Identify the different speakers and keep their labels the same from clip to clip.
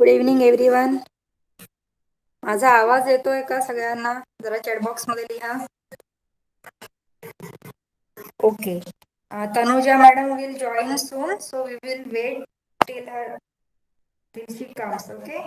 Speaker 1: Good evening everyone. माझा आवाज येतोय का सगळ्यांना? जरा चॅटबॉक्स मध्ये लिहा. Okay. Tanuja madam will join soon, so we will wait till she comes. Okay.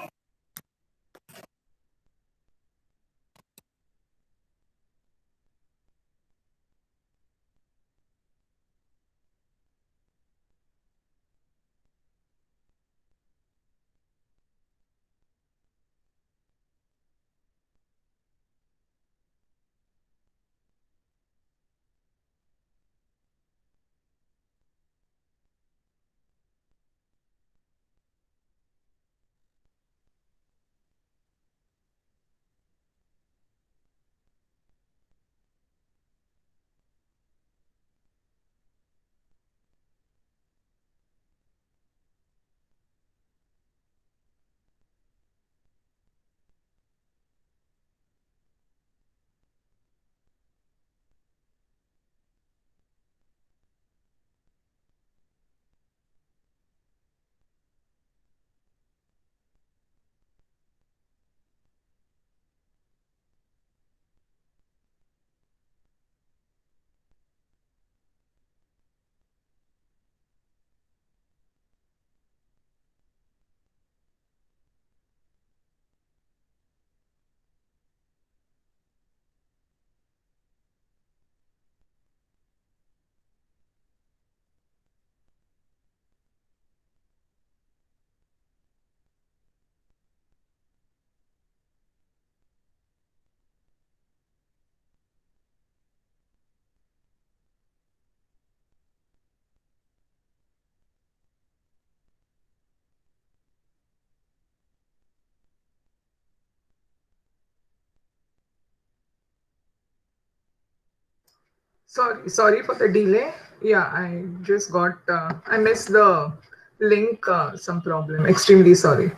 Speaker 2: Sorry for the delay. Yeah, I just got, I missed the link, some problem. Extremely sorry.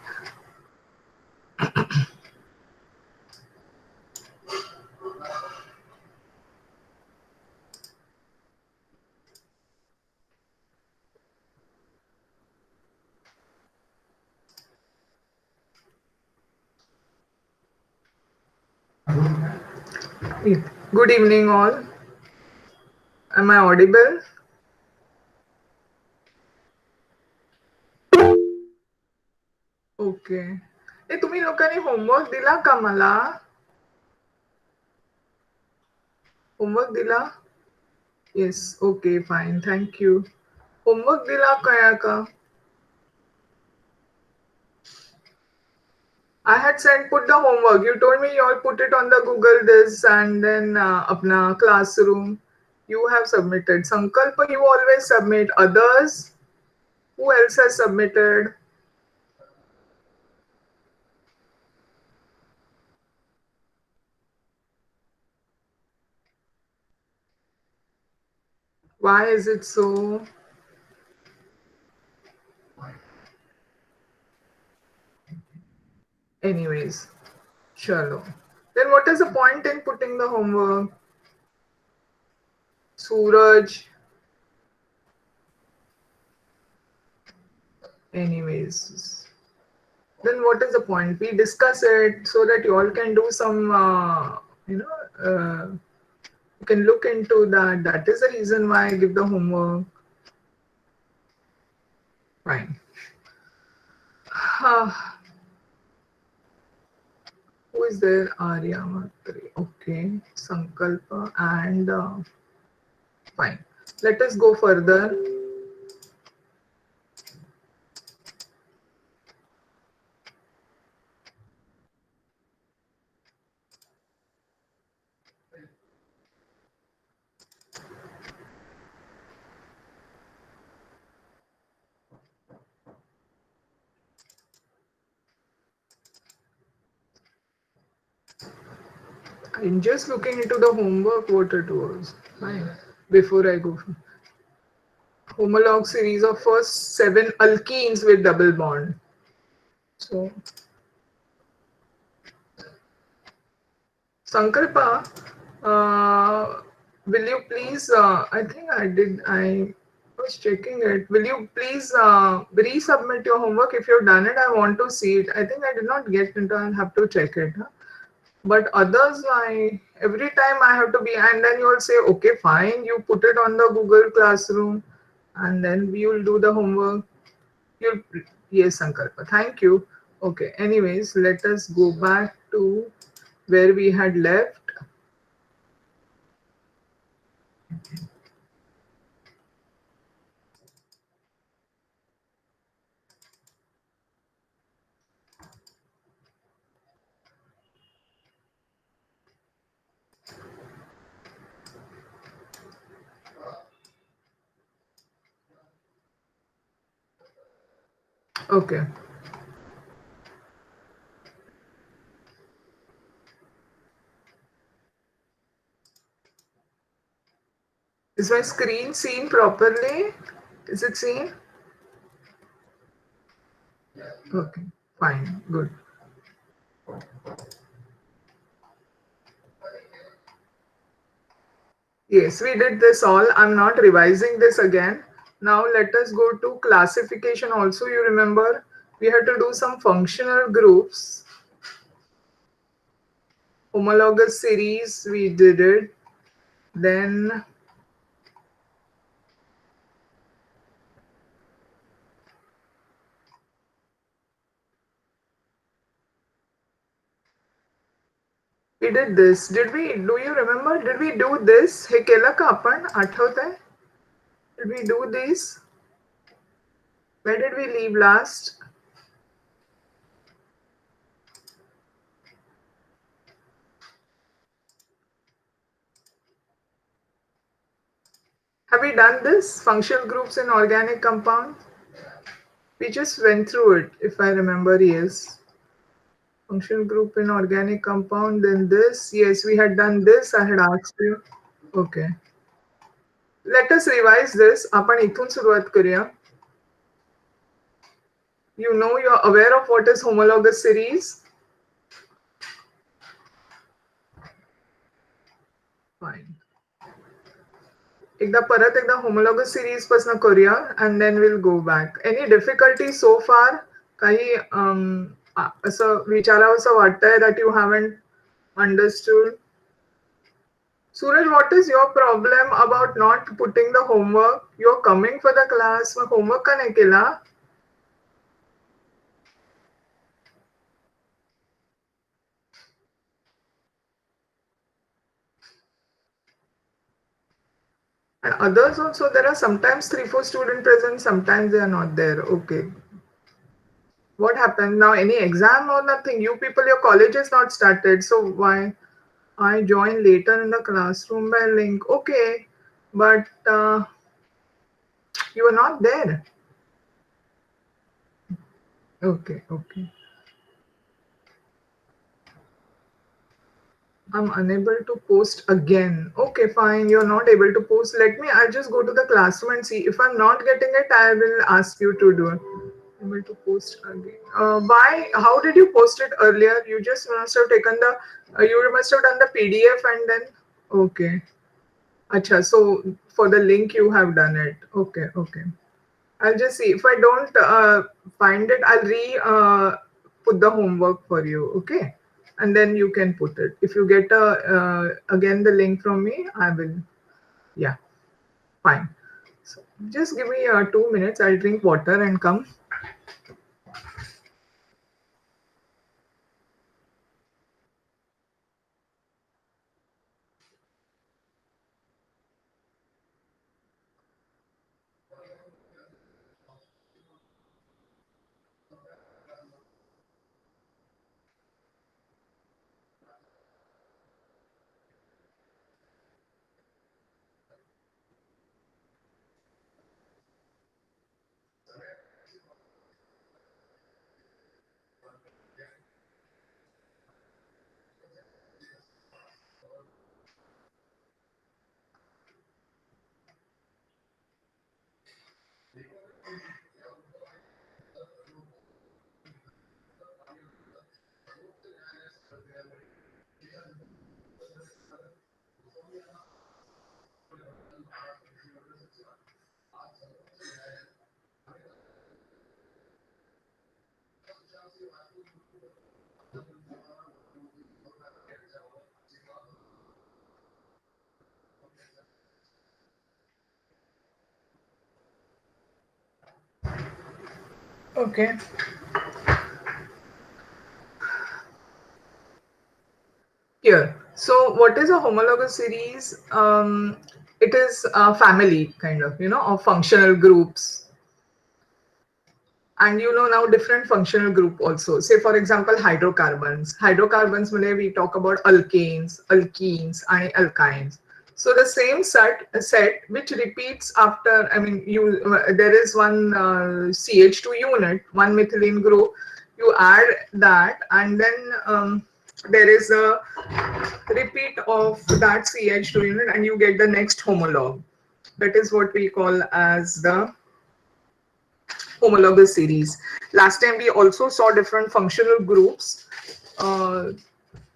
Speaker 2: Yeah. Good evening, all. Am I audible? Okay. तुम्ही लोकांनी homework दिला का मला? Homework दिला? Yes. Okay, fine. Thank you. Homework दिला काय का? I had sent put the homework. You told me you all put it on the Google this and then apna classroom. You have submitted. Sankalpa, you always submit. Others? Who else has submitted? Why is it so? Anyways, chalo. Then what is the point in putting the homework? Suraj. Anyways. Then what is the point? We discuss it so that you all can do some, you can look into that. That is the reason why I give the homework. Fine. Who is there? Arya Matri. Okay. Sankalpa and fine. Let us go further. I'm just looking into the homework, what it was. Fine. Before I go. Homologous series of first 7 alkenes with double bond. So, Sankalpa, will you please, I think I did, was checking it. Will you please resubmit your homework if you've done it? I want to see it. I think I did not get into. I'll have to check it. Huh? But others, I every time I have to be, and then you will say, okay, fine, you put it on the Google Classroom, and then we will do the homework. You'll yes, Sankalpa. Thank you. Okay. Anyways, let us go back to where we had left. Okay. Is my screen seen properly? Is it seen? Okay, fine, good. Yes, we did this all. I'm not revising this again. Now let us go to classification also. You remember we had to do some functional groups. Homologous series, we did it. Then we did this. Did we? Do you remember? Did we do this? हे केलं का आपण? आठवतंय? Did we do this? Where did we leave last? Have we done this? Functional groups in organic compounds? We just went through it, if I remember, yes. Functional group in organic compound, then this. Yes, we had done this. I had asked you. Okay. Let us revise this. आपण इथून सुरुवात करूया. You know, you're aware of what is homologous series? Fine. एकदा परत एकदा homologous series पासून करूया and then we'll go back. Any difficulty so far? काही असं विचारावंसं वाटतंय that you haven't understood? Suraj, what is your problem about not putting the homework? You're coming for the class, mug homework का नाही केला? And others also, there are sometimes 3-4 students present, sometimes they are not there. Okay. What happened now? Any exam or nothing? You people, your college is not started. So why? I joined later in the classroom by link. Okay. But you are not there. Okay. Okay. I'm unable to post again. Okay, fine. You're not able to post. I'll just go to the classroom and see. If I'm not getting it, I will ask you to do it. Able to post again. Why? How did you post it earlier? You just must have taken the, you must have done the PDF and then, okay. Acha, so for the link you have done it. Okay, okay. I'll just see. If I don't find it, I'll put the homework for you. Okay, and then you can put it. If you get again the link from me, I will. Yeah, fine. So just give me 2 minutes. I'll drink water and come. Okay. Here. So what is a homologous series? It is a family kind of, of functional groups. And now different functional group also. Say for example, hydrocarbons. Hydrocarbons, when we talk about alkanes, alkenes, and alkynes. So the same set which repeats after, there is one CH2 unit, one methylene group. You add that, and then there is a repeat of that CH2 unit, and you get the next homologue. That is what we call as the homologous series. Last time we also saw different functional groups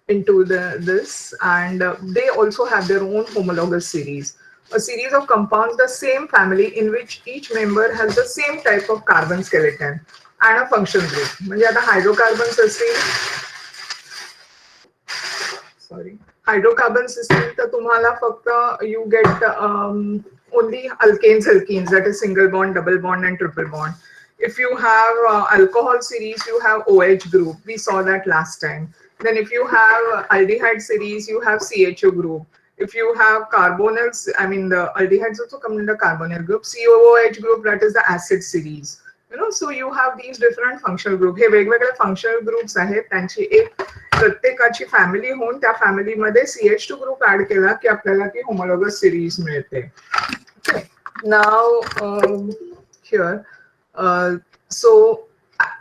Speaker 2: into this, and they also have their own homologous series. A series of compounds, the same family, in which each member has the same type of carbon skeleton and a functional group. म्हणजे आता hydrocarbons असतील, sorry, hydrocarbon system तर तुम्हाला फक्त you get only alkenes, that is single bond, double bond, and triple bond. If you have alcohol series, you have OH group. We saw that last time. Then if you have aldehyde series, you have CHO group. If you have carbonyls, the aldehydes also come in the carbonyl group. COOH group, that is the acid series. So you have these different functional groups. हे वेगवेगळे functional groups आहेत, त्यांची एक प्रत्येकाची family होऊन त्या फॅमिलीमध्ये CH2 group add केला की आपल्याला ती homologous series मिळते. Okay. Now here, so,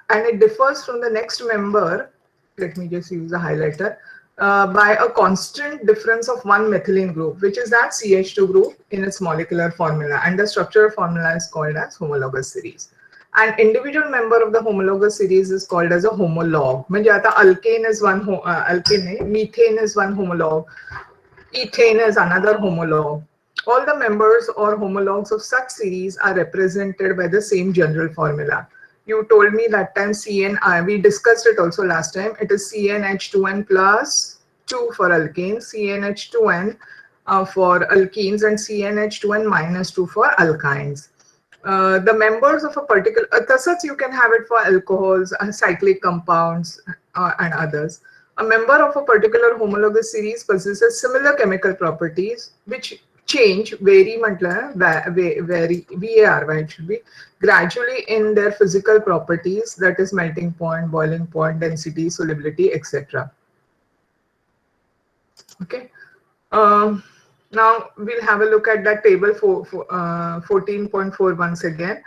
Speaker 2: and it differs from the next member. Let me just use the highlighter. By a constant difference of one methylene group, which is that CH2 group in its molecular formula, and the structural formula is called as homologous series. An individual member of the homologous series is called as a homologue. म्हणजे आता alkane is one alkane, methane is one homologue, ethane is another homologue. All the members or homologues of such series are represented by the same general formula. You told me that time CN, we discussed it also last time. It is CnH2n plus 2 for alkanes, CnH2n for alkenes, and CnH2n minus 2 for alkynes. The members of a particular, such you can have it for alcohols, cyclic compounds, and others. A member of a particular homologous series possesses similar chemical properties which change, vary, VAR, it should be, gradually in their physical properties, that is melting point, boiling point, density, solubility, etc. Okay. Now we'll have a look at that table for 14.4 once again,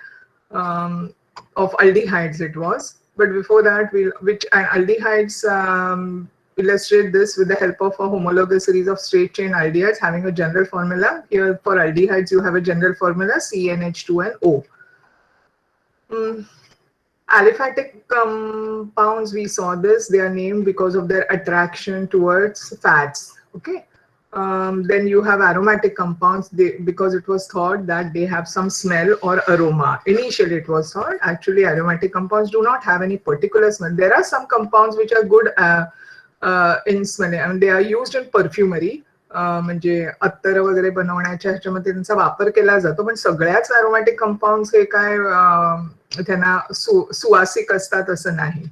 Speaker 2: of aldehydes it was. But before that, aldehydes illustrate this with the help of a homologous series of straight chain aldehydes having a general formula. Here for aldehydes, you have a general formula CnH2nO. Aliphatic compounds, we saw this, they are named because of their attraction towards fats. Okay. Then you have aromatic compounds, because it was thought that they have some smell or aroma. Initially it was thought, actually aromatic compounds do not have any particular smell. There are some compounds which are good in smell, they are used in perfumery. म्हणजे अत्तर वगैरे बनवण्याच्या ह्याच्यामध्ये त्यांचा वापर केला जातो, पण सगळ्याच अरोमॅटिक कंपाऊंड्स हे काय त्यांना सुवासिक असतात असं नाही.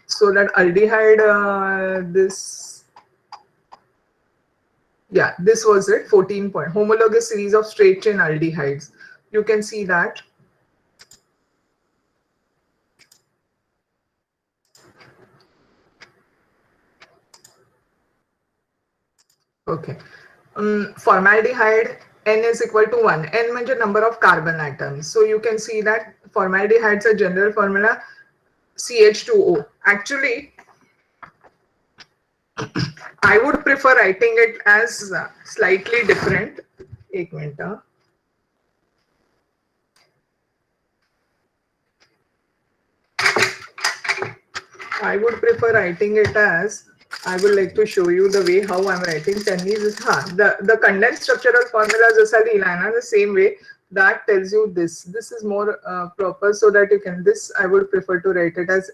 Speaker 2: So that aldehyde, this was it, 14 point. Homologous series of straight chain aldehydes. You can see that. Okay. Formaldehyde, N is equal to 1. N means the number of carbon atoms. So you can see that formaldehyde's a general formula CH2O. Actually, I would prefer writing it as slightly different. एक minute. I would prefer writing it as, I would like to show you the way how I'm writing. The condensed structural formula जसा लिहिला ना, the same way that tells you this. This is more proper, so that you can, this I would prefer to write it as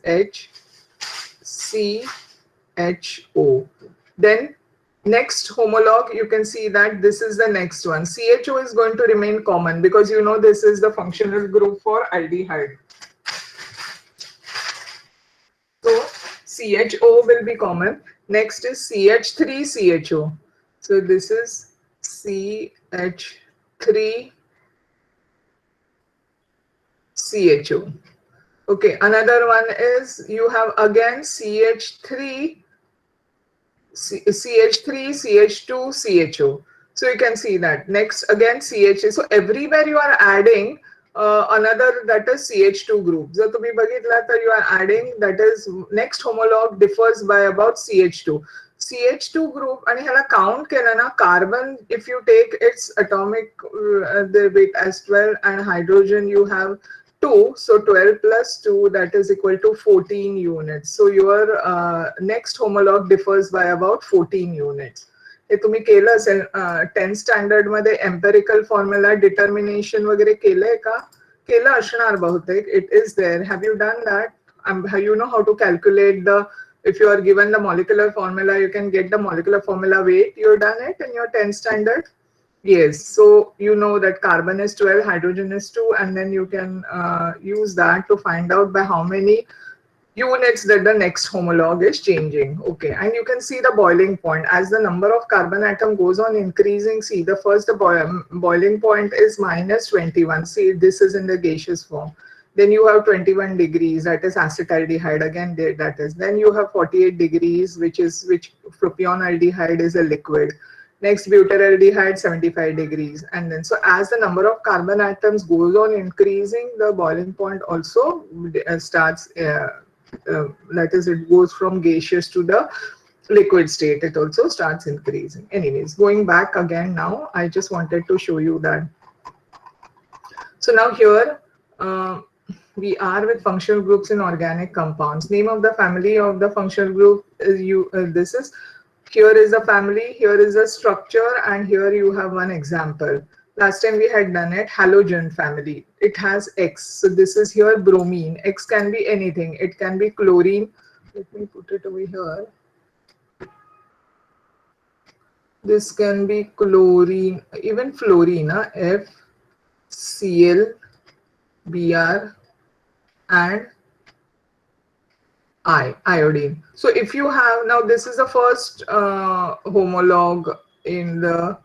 Speaker 2: HCHO. Then next homolog, you can see that this is the next one. CHO is going to remain common because you know this is the functional group for aldehyde. So CHO will be common. Next is CH3CHO. So this is CH3CHO. Okay, another one is you have again CH3, CH2, CHO. So you can see that. Next again CH. So everywhere you are adding another, that is CH2 group. So to be bagitla, you are adding, that is next homolog differs by about CH2. CH2 group and ह्याला count केला ना, carbon if you take its atomic the weight as 12 and hydrogen you have 2, so 12 plus 2, that is equal to 14 units. So your next homolog differs by about 14 units. हे तुम्ही केलं असेल 10th standard मध्ये empirical formula determination वगैरे केलंय का? केलं असणार बहुतेक. It is there. Have you done that? You know how to calculate the, if you are given the molecular formula, you can get the molecular formula weight. You've done it in your 10th standard? Yes, so you know that carbon is 12, hydrogen is 2, and then you can use that to find out by how many units that the next homolog is changing. Okay, and you can see the boiling point. As the number of carbon atom goes on increasing, see the first boiling point is minus 21. See, this is in the gaseous form. Then you have 21 degrees, that is acetaldehyde again, that is. Then you have 48 degrees, which propionaldehyde is a liquid. Next, butyraldehyde, 75 degrees. And then, so as the number of carbon atoms goes on increasing, the boiling point also starts, that is, it goes from gaseous to the liquid state. It also starts increasing. Anyways, going back again now, I just wanted to show you that. So now here, we are with functional groups in organic compounds. Name of the family of the functional group is this is, here is a family, here is a structure, and here you have one example. Last time we had done it, halogen family. It has X. So this is here bromine. X can be anything. It can be chlorine. Let me put it over here. This can be chlorine, even fluorine, F, Cl, Br, and iodine. So if you have, now this is the first homolog in the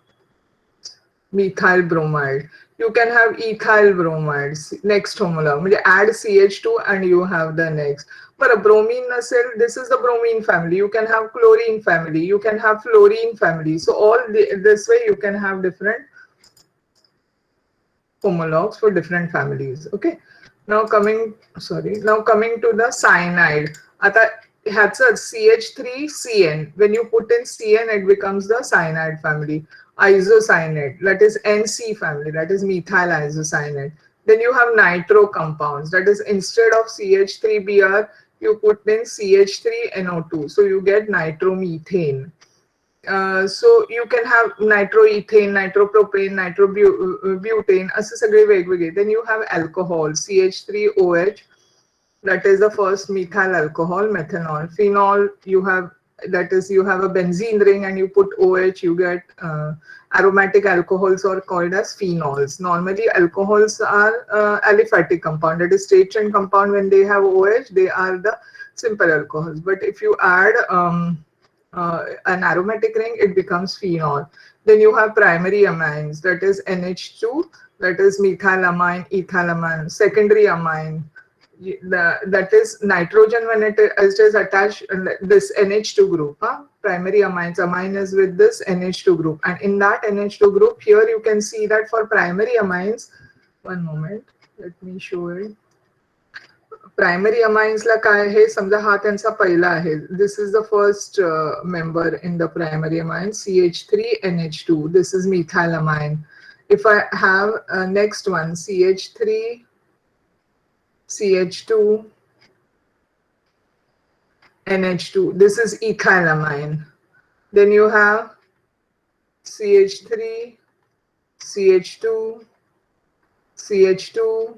Speaker 2: methyl bromide. You can have ethyl bromides. Next homolog, add CH2 and you have the next. But a bromine cell, this is the bromine family. You can have chlorine family. You can have fluorine family. So all this way you can have different homologs for different families. Okay. Now coming to the cyanide. आता ह्याचं CH3CN. When you put in CN, it becomes the cyanide family. Isocyanate, that is NC family, that is methyl isocyanate. Then you have nitro compounds, that is instead of CH3Br, you put in CH3NO2. So you get nitromethane. So you can have nitroethane, nitropropane, nitrobutane, असे सगळे वेगवेगळे. Then you have alcohol, CH3OH, that is the first methyl alcohol, methanol. Phenol, you have, that is, you have a benzene ring and you put OH, you get aromatic alcohols are called as phenols. Normally alcohols are aliphatic compound, that is straight chain compound. When they have OH, they are the simple alcohols. But if you add an aromatic ring, it becomes phenol. Then you have primary amines, that is NH2, that is methylamine, ethylamine. Secondary amine, that is nitrogen when it is attached, this NH2 group. Primary amines, amine is with this NH2 group, and in that NH2 group, here you can see that for primary amines, one moment, let me show it. Primary amines ला काय आहे, समजा हा त्यांचा पहिला आहे. This is the first member in the primary amine, CH3NH2. This is methylamine. If I have next one, CH3 CH2 NH2, this is ethylamine. Then you have CH3 CH2 CH2,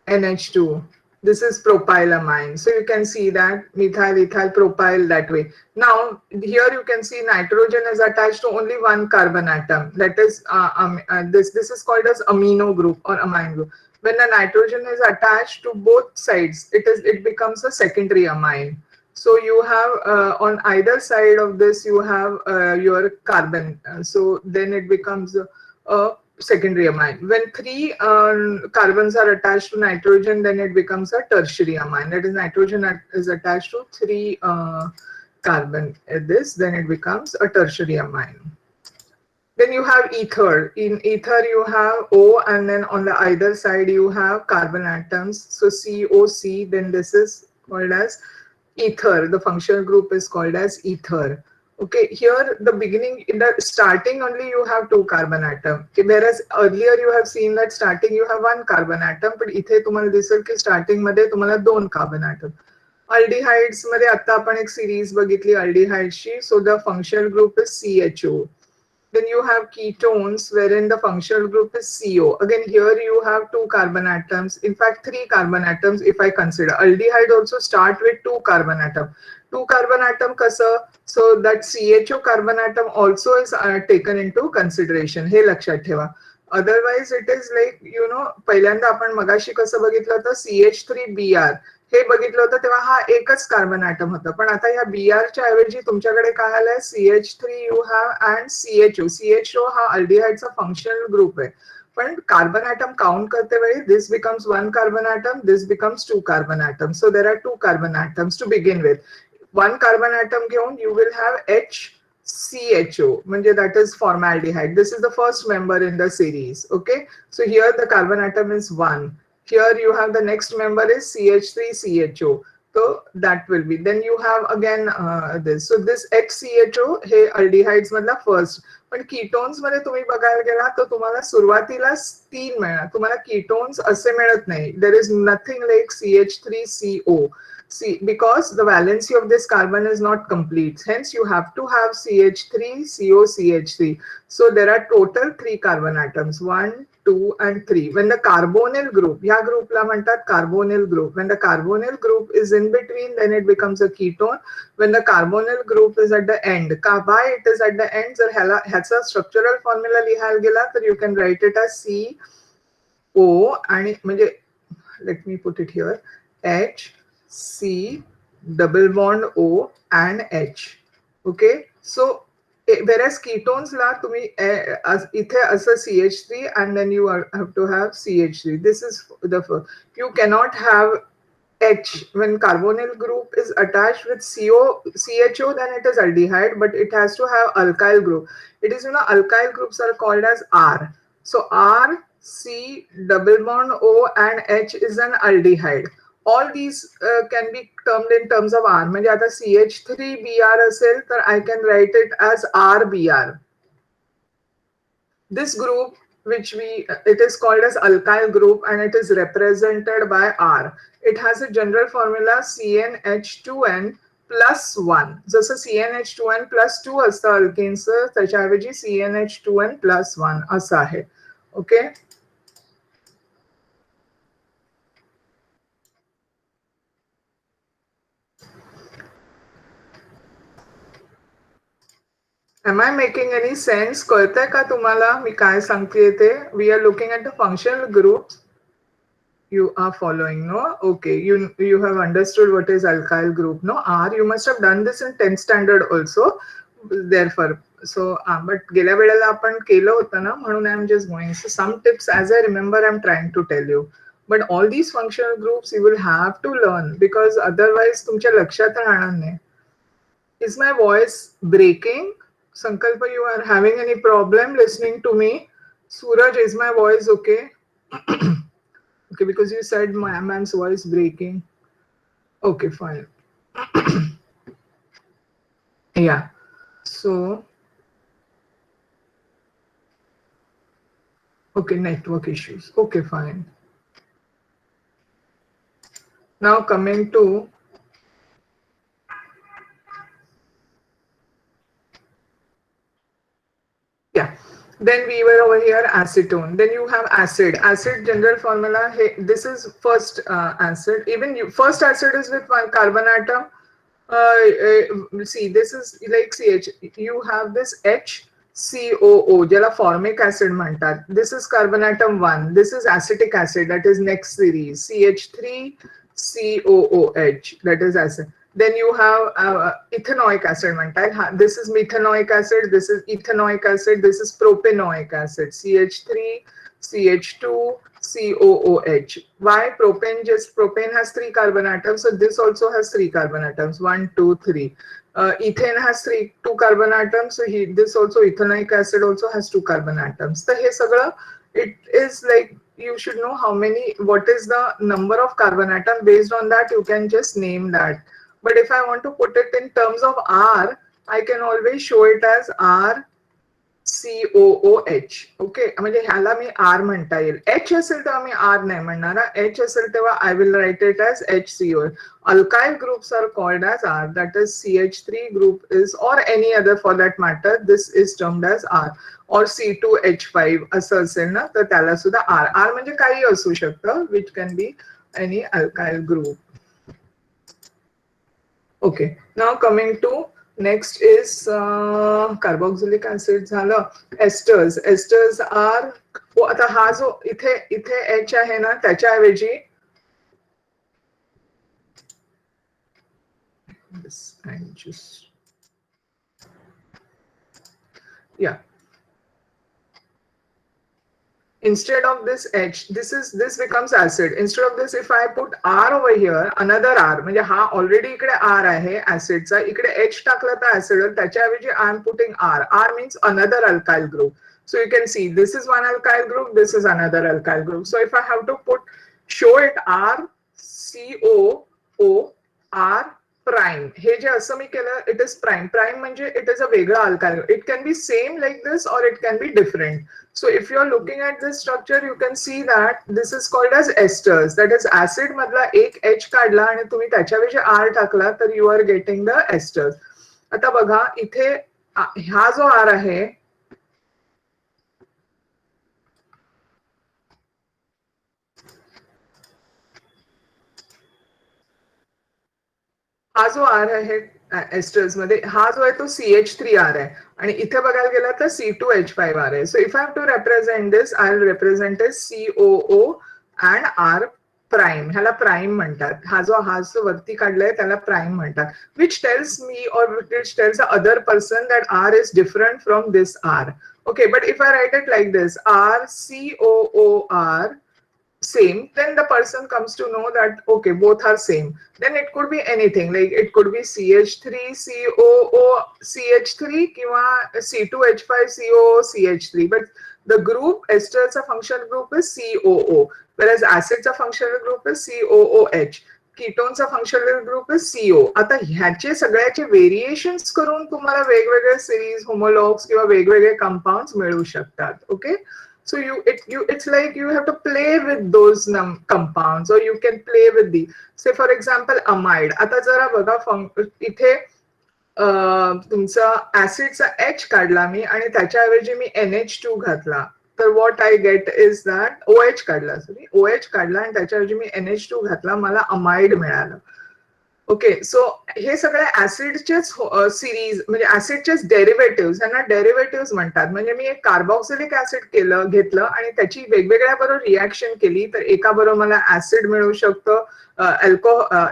Speaker 2: NH2. This is propylamine. So you can see that methyl, ethyl, propyl that way. Now here you can see nitrogen is attached to only one carbon atom. That is this is called as amino group or amine group. When the nitrogen is attached to both sides, it becomes a secondary amine. So you have on either side of this you have your carbon. So then it becomes a secondary amine. When three carbons are attached to nitrogen, then it becomes a tertiary amine. That is, nitrogen is attached to three carbon at this, then it becomes a tertiary amine. Then you have ether. In ether, you have O, and then on the either side, you have carbon atoms. So COC, then this is called as ether. The functional group is called as ether. Okay, here the beginning, in the starting only you have two carbon atom. Okay, whereas earlier you have seen that starting you have one carbon atom, but इथे तुम्हाला दिसेल की starting मध्ये तुम्हाला दोन carbon atom. Aldehydes मध्ये आता आपण एक series बघितली aldehydes, so the functional group is CHO. Then you have ketones wherein the functional group is CO. Again, here you have two carbon atoms. In fact, three carbon atoms if I consider. Aldehyde also start with two carbon atom. Two carbon atom kasa? So that CHO carbon atom also is taken into consideration. हे लक्षात ठेवा. Otherwise it is like, पहिल्यांदा आपण मगाशी कसं बघितलं होतं CH3Br. हे बघितलं होतं तेव्हा हा एकच कार्बन ॲटम होता, पण आता या Br च्या ऐवजी तुमच्याकडे काय आलंय CH3 you have and CHO. CHO हा अल्डिहाइडचा फंक्शनल ग्रुप आहे, पण कार्बन ॲटम काउंट करते वेळी this becomes one carbon atom, this becomes two carbon atom. So there are two carbon atoms to begin with. One carbon atom घेऊन you will have HCHO, म्हणजे that is formaldehyde. This is the first member in the series. Okay, so here the carbon atom is 1. Here you have the next member is CH3CHO. So that will be. Then you have again this. So this HCHO हे aldehydes मधला first. पण ketones मध्ये तुम्ही बघायला गेला तर तुम्हाला सुरुवातीला 3 मिळणार. तुम्हाला ketones असे मिळत नाही. There is nothing like CH3CO. See, because the valency of this carbon is not complete. Hence, you have to have CH3, CO, CH3. So there are total 3 carbon atoms, 1, 2, and 3. When the carbonyl group, या group ला म्हणतात carbonyl group. When the carbonyl group is in between, then it becomes a ketone. When the carbonyl group is at the end, why it is at the end? जर ह्याचा structural formula लिहायला गेला तर you can write it as CO आणि म्हणजे let me put it here, H C double bond O and H. Okay, so whereas ketones la तुम्ही इथे असं CH3 and then you have to have CH3. This is the first. You cannot have H when carbonyl group is attached with CHO, then it is aldehyde, but it has to have alkyl group. It is, alkyl groups are called as R. So R, C double bond O and H is an aldehyde. All these can be termed in terms of R. म्हणजे आता CH3Br असेल तर I can write it as RBr. This group, it is called as alkyl group and it is represented by R. It has a general formula CnH2n plus 1. जसं CnH2n plus 2 असतं अल्केन्सचं, त्याच्याऐवजी CnH2n plus 1 असं आहे. Okay, Am I making any sense? कळतंय का तुम्हाला मी काय सांगतेय ते? We are looking at the functional groups. You are following, no? Okay, you have understood what is alkyl group, no? R, you must have done this in 10th standard also. Therefore, so but गेल्या वेळेला आपण केलं होतं ना, म्हणून I am just going. So some tips as I remember I am trying to tell you. But all these functional groups you will have to learn because otherwise तुमच्या लक्षात राहणार नाही. Is my voice breaking? Sankalpa, you are having any problem listening to me? Suraj, is my voice okay? Okay, because you said my man's voice breaking. Okay, fine. Yeah. So, okay, network issues. Okay, fine. Now coming to Then we were over here acetone. Then you have acid. Acid general formula. Hey, this is first acid. Even you, first acid is with one carbon atom. See, this is like CH. You have this HCOO, ज्याला formic acid म्हणतात. This is carbon atom 1. This is acetic acid, that is next series, CH3COOH, that is acid. Then you have ethanoic acid म्हणतात. This is methanoic acid, this is ethanoic acid, this is propanoic acid, CH3, CH2, COOH. Why propane? Just propane has 3 carbon atoms, so this also has 3 carbon atoms. 1, 2, 3. Ethane has 2 carbon atoms, so this also ethanoic acid also has 2 carbon atoms. So हे सगळं, it is like you should know how many, what is the number of carbon atom. Based on that, you can just name that. But if I want to put it in terms of R, I can always show it as R COOH. Okay, म्हणजे ह्याला मी R म्हणता येईल. H असेल तेव्हा मी R नाही म्हणणार. H असेल तेव्हा I will write it as HCO. Alkyl groups are called as R. That is CH3 group is, or any other for that matter, this is termed as R. Or C2H5 असं असेल ना, तर त्याला सुद्धा R. R म्हणजे काही असू शकतं, which can be any alkyl group. Okay, now coming to next is carboxylic acid झालं. Esters. Esters are, आता हा जो इथे H आहे ना, त्याच्याऐवजी this and just yeah, instead of this H, this becomes acid. Instead of this, if I put R over here, another R, म्हणजे हा already इकडे R आहे acidचा, इकडे H टाकलं तर acid, त्याच्याऐवजी I am putting R. R means another alkyl group. So you can see this is one alkyl group, this is another alkyl group. So if I have to show it R COO R prime, हे जे असं मी केलं, it is prime. Prime म्हणजे it is a वेगळा alkyl group. It can be same like this or it can be different. So if you are looking at this structure, you can see that this is called as esters. That is acid मधला एक H काढला आणि तुम्ही त्याच्याऐवजी R टाकला तर you are getting the esters. आता बघा इथे हा जो R आहे, हा जो R आहे एस्टर्स मध्ये, हा जो आहे तो CH3R आहे आणि इथे बघायला गेला तर C2H5R आहे. So if I have to represent this, I will represent is COO and R prime. ह्याला प्राइम म्हणतात. हा जो वरती काढलाय त्याला प्राइम म्हणतात. विच टेल्स मी और which tells the other person that R is different from this R. Okay, but if I write it like this, RCOOR same, then the person comes to know that okay, both are same. Then it could be anything, like it could be CH3COO CH3 किंवा C2H5COO CH3, but the group esters a functional group is COO, whereas acids a functional group is COOH, ketones a functional group is CO. आता ह्याचे सगळ्याचे variations करून तुम्हाला वेगवेगळे series, homologs किंवा वेगवेगळे compounds मिळू शकतात. Okay, so it's like you have to play with those compounds, or you can play with the, say for example amide. आता जरा बघा इथे तुमचा ऍसिडचा H काढला मी आणि त्याच्याऐवजी मी NH2 घातला, तर what I get is that OH काढला, सॉरी OH काढला आणि त्याच्याऐवजी मी NH2 घातला, मला अमाइड मिळालं. ओके, सो हे सगळे ऍसिडचेच सिरीज, म्हणजे ऍसिडचेच डेरिव्हेटिव्ह, यांना डेरिव्हेटिव्ह म्हणतात. म्हणजे मी एक कार्बॉक्सिलिक ऍसिड घेतलं आणि त्याची वेगवेगळ्या बरोबर रिॲक्शन केली, तर एका बरोबर मला ऍसिड मिळू शकतं,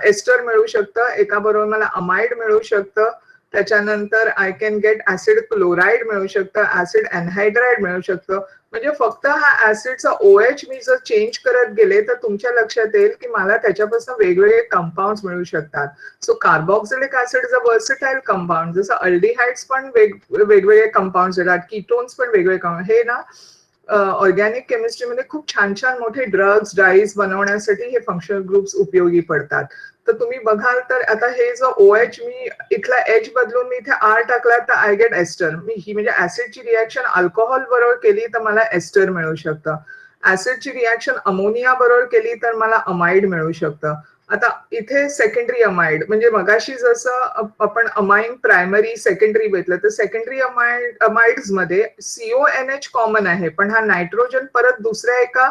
Speaker 2: एस्टर मिळू शकतं, एका बरोबर मला अमाइड मिळू शकतं, त्याच्यानंतर I can get acid chloride मिळू शकतं, ऍसिड एनहायड्राइड मिळू शकतं. म्हणजे फक्त हा ऍसिडचा OH मी जर चेंज करत गेले तर तुमच्या लक्षात येईल की मला त्याच्यापासून वेगवेगळे कंपाऊंड मिळू शकतात. So carboxylic acid is a versatile compound. जसं अल्डिहाइड्स पण वेगवेगळे कंपाऊंड येतात, कीटोन्स पण वेगवेगळे कंपाऊंड. हे ना ऑर्गॅनिक केमिस्ट्रीमध्ये खूप छान छान मोठे ड्रग्स, डाईज बनवण्यासाठी हे फंक्शनल ग्रुप्स उपयोगी पडतात. तर तुम्ही बघाल तर आता हे जो OH मी इथला H बदलून मी इथे R टाकला तर आय गेट एस्टर. मी ही म्हणजे ऍसिडची रिॲक्शन अल्कोहोल बरोबर केली तर मला एस्टर मिळू शकतं. ऍसिडची रिॲक्शन अमोनिया बरोबर केली तर मला अमाइड मिळू शकतं. आता इथे सेकंडरी अमाइड म्हणजे मगाशी जसं आपण अमाइन प्रायमरी सेकंडरी बघितलं तर सेकंडरी अमाइड्स मध्ये CONH कॉमन आहे पण हा नायट्रोजन परत दुसऱ्या एका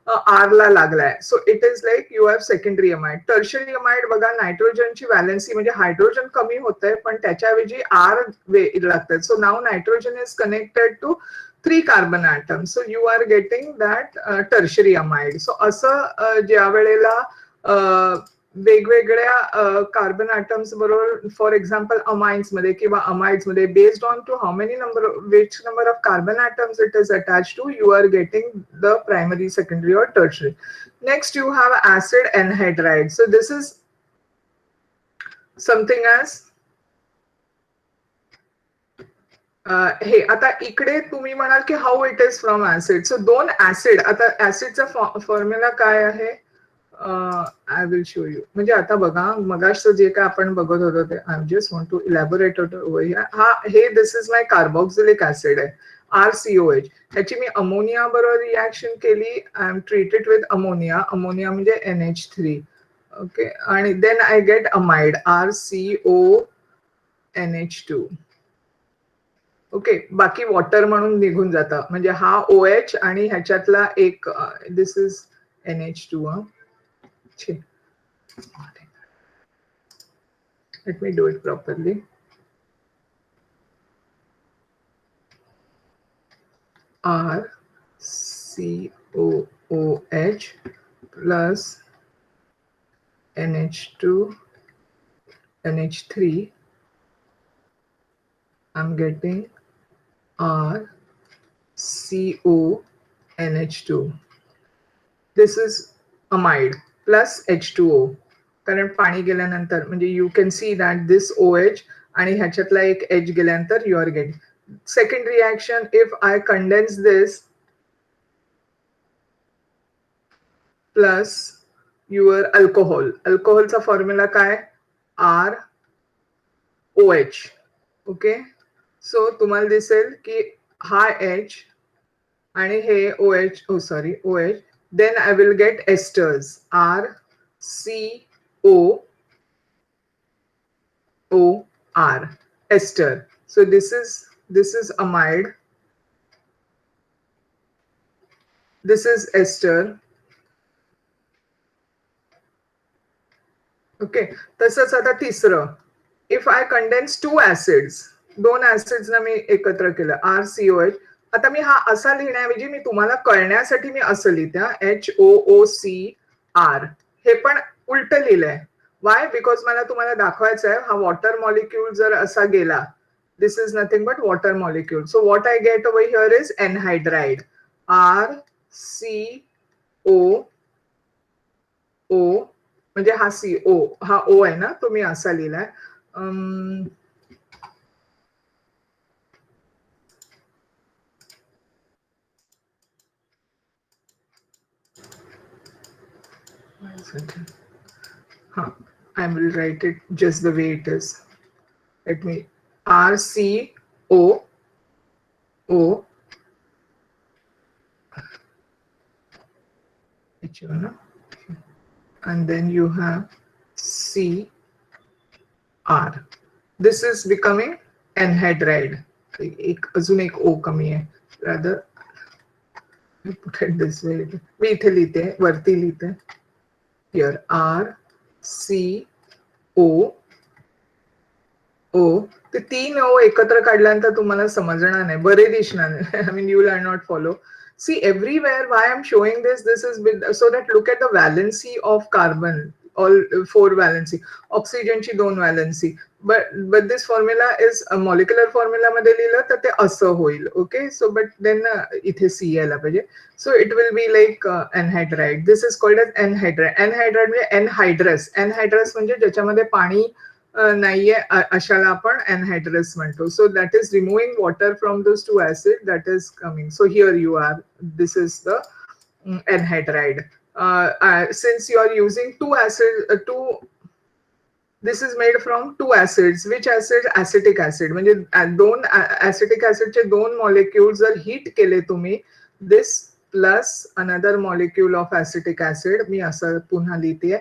Speaker 2: आर ला लागलाय. So it is like you have secondary amide. Tertiary amide बघा नायट्रोजनची व्हॅलन्सी म्हणजे हायड्रोजन कमी होत आहे पण त्याच्याऐवजी आर लागतात. सो नाव nitrogen is connected to 3 carbon atoms. So you are getting that tertiary amide. So असं ज्या वेळेला वेगवेगळ्या कार्बन atoms बरोबर फॉर एक्झाम्पल अमाइन्स मध्ये किंवा अमाइड्स मध्ये based on to how many number which number of carbon atoms it is attached to, you are getting the primary, secondary or tertiary. Next you have acid anhydride. So this is something as हे आता इकडे तुम्ही म्हणाल की how it is from acid. So 2 acid, आता ऍसिडचा formula काय आहे I will show you. म्हणजे आता बघा मगाशचं जे काय आपण बघत होतो ते I just want to elaborate हा हे this is my carboxylic acid आहे RCOH. ह्याची मी अमोनिया बरोबर रिॲक्शन केली. I am treated with ammonia. Ammonia म्हणजे NH3. ओके आणि then I get amide RCONH2. Okay बाकी वॉटर म्हणून निघून जातं म्हणजे हा OH आणि ह्याच्यातला एक this is NH2. Let me do it properly. RCOOH plus NH2 NH3. I'm getting RCONH2. This is amide plus H2O. कारण पाणी गेल्यानंतर म्हणजे you can see that this OH आणि ह्याच्यातला एक H गेल्यानंतर you are getting. Second reaction if I condense this plus your alcohol. अल्कोहोलचा formula काय ROH. ओके सो तुम्हाला दिसेल की हा H आणि हे OH OH. Then I will get esters RCOOR ester. So this is amide. This is ester. Okay. तसंच आता तिसरं. If I condense 2 acids, 2 acids ना मी एकत्र केलं RCOH. आता मी हा असा लिहिण्याऐवजी मी तुम्हाला कळण्यासाठी मी असं लिहिते HOOCR. हे पण उलट लिहिलंय. वाय बिकॉज मला तुम्हाला दाखवायचं आहे हा वॉटर मॉलिक्यूल जर असा गेला this is nothing but water molecule. So what I get over here is anhydride RCOO म्हणजे हा CO हा O आहे ना तो मी असा लिहिलाय. I will write it just the way it is. Let me RCOO and then you have CR. This is becoming anhydride. अजून एक O कमी आहे. Rather put it this way. मी इथे लिहिते वरती लिहिते. Here RCOO. ते 3 O एकत्र काढल्यानंतर तुम्हाला समजणार नाही बरे दिसणार नाही. I mean you will not follow. See everywhere why I'm showing this is so that look at the valency of carbon. All 4 valency. Oxygen ची 2 valency. But this formula is a molecular formula मध्ये लिहिलं तर ते असं होईल. Okay so but then इथे C यायला पाहिजे. So it will be like anhydride. This is called as anhydride. Anhydride म्हणजे anhydrous. Anhydrous म्हणजे ज्याच्यामध्ये पाणी नाहीये अशाला आपण anhydrous म्हणतो. So that is removing water from those 2 acids that is coming. So here you are. This is the anhydride. Since you are using 2 acids, this is made from 2 acids. Which acid? Acetic acid. म्हणजे 2 acetic acid चे 2 molecules जर heat केले तुम्ही this plus another molecule of acetic acid मी असं पुन्हा लिहिते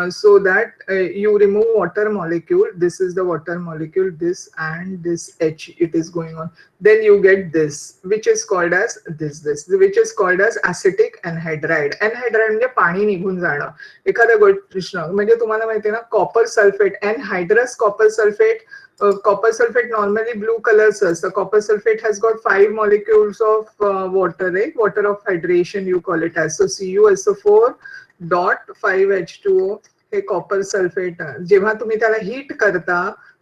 Speaker 2: so that you remove water molecule. This is the water molecule, this and this H, it is going on. Then you get this, which is called as this, which is called as acetic anhydride. Anhydride म्हणजे पाणी निघून जाणं. एखाद्या गोष्ट म्हणजे तुम्हाला माहिती आहे ना, copper sulphate, anhydrous copper sulfate. Copper sulfate normally blue colors. The copper sulfate has got 5 molecules of water, right? Water of hydration you call it as. So CuSO4 dot 5H2O हे कॉपर सल्फेट. जेव्हा तुम्ही त्याला heat करता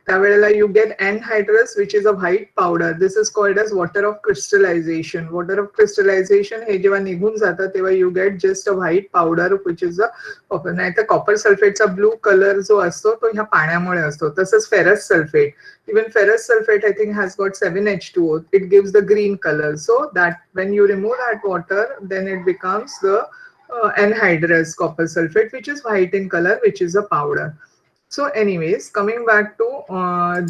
Speaker 2: त्यावेळेला you get anhydrous which is a white powder. This is called as water of crystallisation. Water of crystallisation हे जेव्हा निघून जातं तेव्हा you get just a white powder which is a copper. नाही तर कॉपर सल्फेटचा ब्लू कलर जो असतो तो ह्या पाण्यामुळे असतो. तसंच ferrous sulphate, even ferrous sulfate I think has got 7H2O. It gives the green color. So that when you remove that water, then it becomes the anhydrous copper sulfate, which is white in color, which is a powder. So anyways, coming back to